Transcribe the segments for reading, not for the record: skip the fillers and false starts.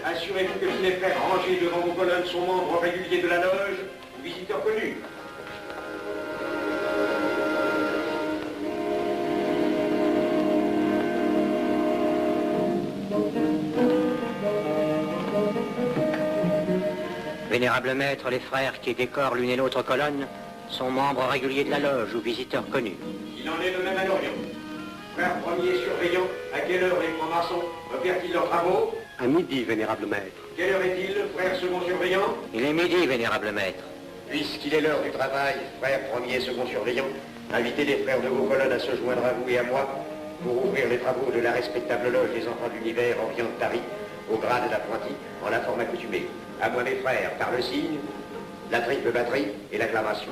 assurez-vous que tous les frères rangés devant vos colonnes sont membres réguliers de la loge ou visiteurs connus. Vénérable maître, les frères qui décorent l'une et l'autre colonne sont membres réguliers de la loge ou visiteurs connus. Il en est de même à l'Orient. Frère premier surveillant, à quelle heure les francs-maçons opèrent-ils leurs travaux? À midi, vénérable maître. Quelle heure est-il, frère second surveillant? Il est midi, vénérable maître. Puisqu'il est l'heure du travail, frère premier second surveillant, invitez les frères de vos colonnes à se joindre à vous et à moi pour ouvrir les travaux de la respectable loge des enfants de l'univers Orient de Paris, au grade d'apprenti, en la forme accoutumée. À moi mes frères, par le signe, la triple batterie et l'acclamation.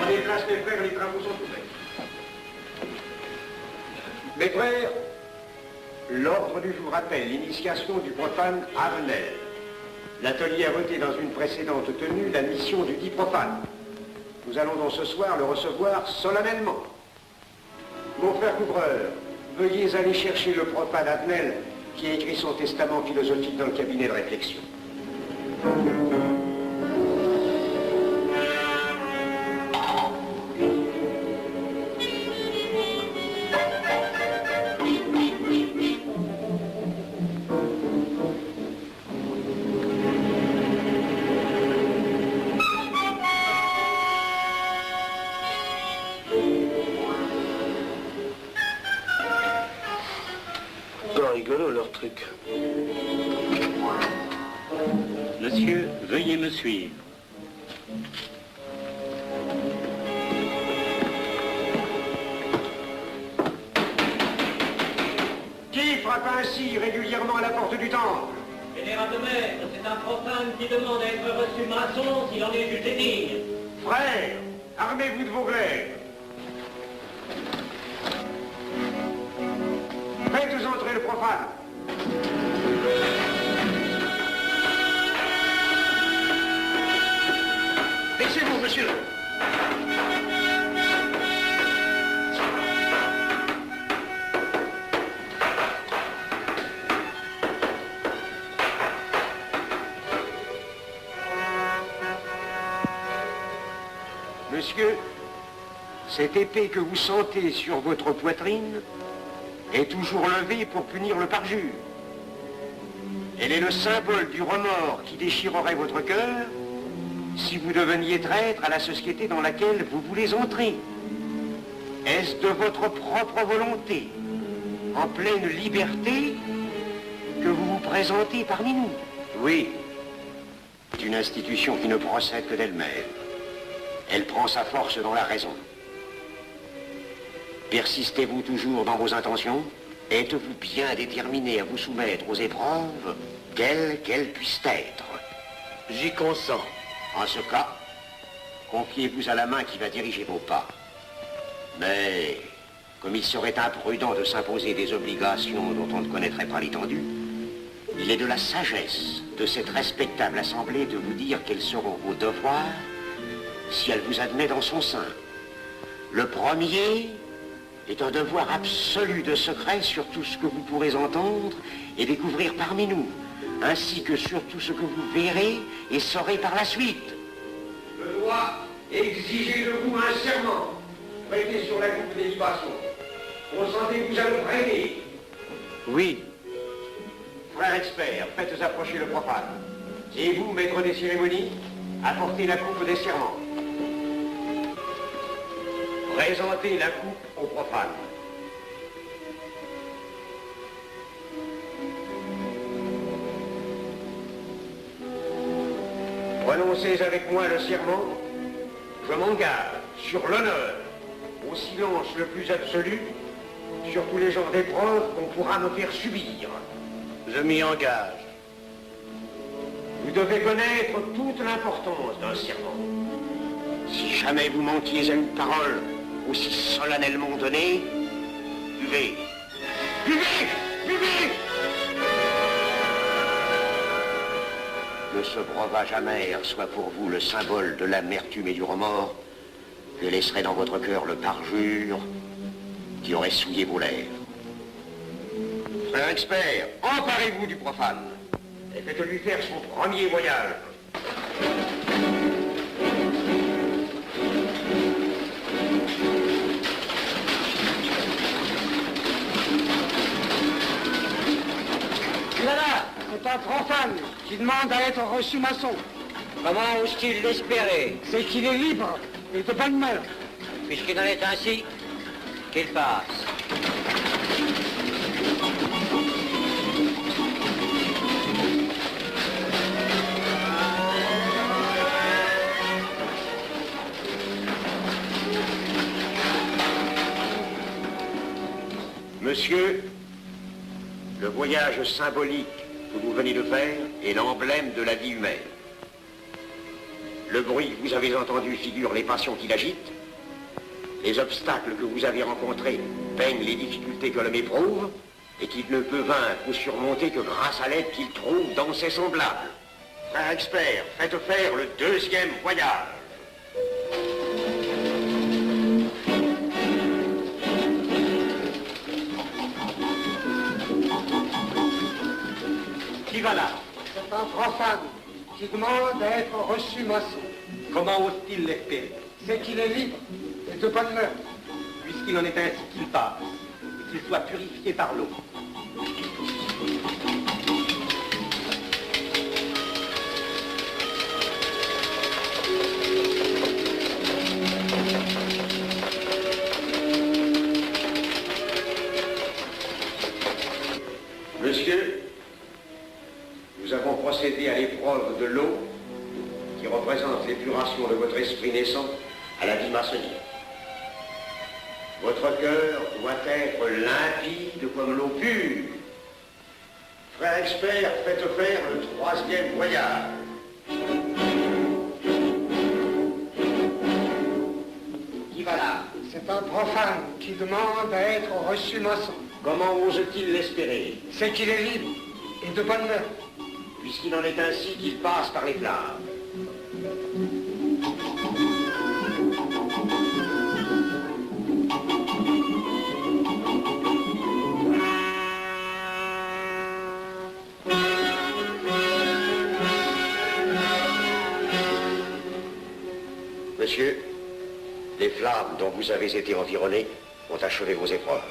Prenez place mes frères, les travaux sont ouverts. Mes frères, l'ordre du jour appelle l'initiation du profane Avenel. L'atelier a voté dans une précédente tenue la mission du dit profane. Nous allons donc ce soir le recevoir solennellement. Mon frère couvreur, veuillez aller chercher le profane Avenel qui a écrit son testament philosophique dans le cabinet de réflexion. Rigolo leur truc. Monsieur, veuillez me suivre. Qui frappe ainsi régulièrement à la porte du temple? Vénérable maître, c'est un profane qui demande à être reçu maçon s'il en est jugé digne. Frères, armez-vous de vos glaives. Faites entrer le profane. Laissez-vous, monsieur. Monsieur, cette épée que vous sentez sur votre poitrine est toujours levée pour punir le parjure. Elle est le symbole du remords qui déchirerait votre cœur si vous deveniez traître à la société dans laquelle vous voulez entrer. Est-ce de votre propre volonté, en pleine liberté, que vous vous présentez parmi nous? Oui. C'est une institution qui ne procède que d'elle-même. Elle prend sa force dans la raison. Persistez-vous toujours dans vos intentions? Êtes-vous bien déterminé à vous soumettre aux épreuves, quelles qu'elles puissent être? J'y consens. En ce cas, confiez-vous à la main qui va diriger vos pas. Mais, comme il serait imprudent de s'imposer des obligations dont on ne connaîtrait pas l'étendue, il est de la sagesse de cette respectable assemblée de vous dire quels seront vos devoirs si elle vous admet dans son sein. Le premier est un devoir absolu de secret sur tout ce que vous pourrez entendre et découvrir parmi nous, ainsi que sur tout ce que vous verrez et saurez par la suite. Je dois exiger de vous un serment, prêté sur la coupe des libations. Consentez-vous à le prêter? Oui. Frère expert, faites approcher le profane. Et vous, maître des cérémonies, apportez la coupe des serments. Présentez la coupe au profane. Prononcez avec moi le serment. Je m'engage sur l'honneur, au silence le plus absolu, sur tous les genres d'épreuves qu'on pourra me faire subir. Je m'y engage. Vous devez connaître toute l'importance d'un serment. Si jamais vous manquiez à une parole aussi solennellement donnée, buvez. Buvez! Buvez! Que ce breuvage amer soit pour vous le symbole de l'amertume et du remords, que laisserait dans votre cœur le parjure qui aurait souillé vos lèvres. Frère expert, emparez-vous du profane et faites-lui faire son premier voyage. Voilà, c'est un profane qui demande à être reçu maçon. Comment ose-t-il l'espérer? C'est qu'il est libre et de bonne mœurs. Puisqu'il en est ainsi, qu'il passe. Monsieur, le voyage symbolique que vous venez de faire est l'emblème de la vie humaine. Le bruit que vous avez entendu figure les passions qui l'agitent. Les obstacles que vous avez rencontrés peignent les difficultés que l'homme éprouve et qu'il ne peut vaincre ou surmonter que grâce à l'aide qu'il trouve dans ses semblables. Frère expert, faites faire le deuxième voyage. Qui va là? C'est un profane qui demande à être reçu maçon. Comment ose-t-il l'espérer? C'est qu'il est libre et de bonne mœurs. Puisqu'il en est ainsi qu'il passe, et qu'il soit purifié par l'eau. Monsieur, nous avons procédé à l'épreuve de l'eau qui représente l'épuration de votre esprit naissant à la vie maçonnique. Votre cœur doit être limpide comme l'eau pure. Frère expert, faites faire le troisième voyage. Qui va là? C'est un profane qui demande à être reçu maçon. Comment ose-t-il l'espérer? C'est qu'il est libre et de bonne mœurs. Puisqu'il en est ainsi qu'il passe par les flammes. Monsieur, les flammes dont vous avez été environné ont achevé vos épreuves.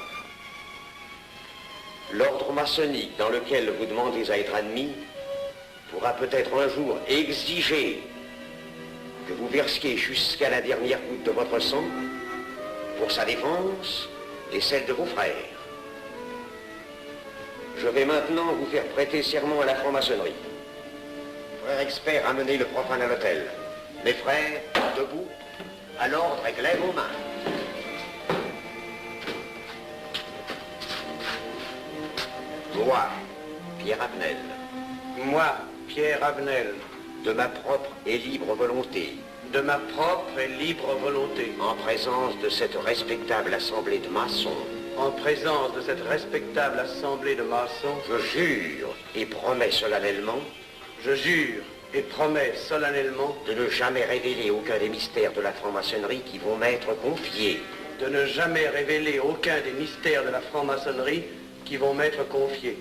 L'ordre maçonnique dans lequel vous demandez à être admis pourra peut-être un jour exiger que vous versiez jusqu'à la dernière goutte de votre sang pour sa défense et celle de vos frères. Je vais maintenant vous faire prêter serment à la franc-maçonnerie. Frère expert, amenez le profane à l'hôtel. Mes frères, debout, à l'ordre et glaive aux mains. Moi, Pierre Avenel. Moi, Pierre Avenel, De ma propre et libre volonté. de ma propre et libre volonté, En présence de cette respectable assemblée de maçons. en présence de cette respectable assemblée de maçons, Je jure et promets solennellement je jure et promets solennellement de ne jamais révéler aucun des mystères de la franc-maçonnerie qui vont m'être confiés. de ne jamais révéler aucun des mystères de la franc-maçonnerie qui vont m'être confiés.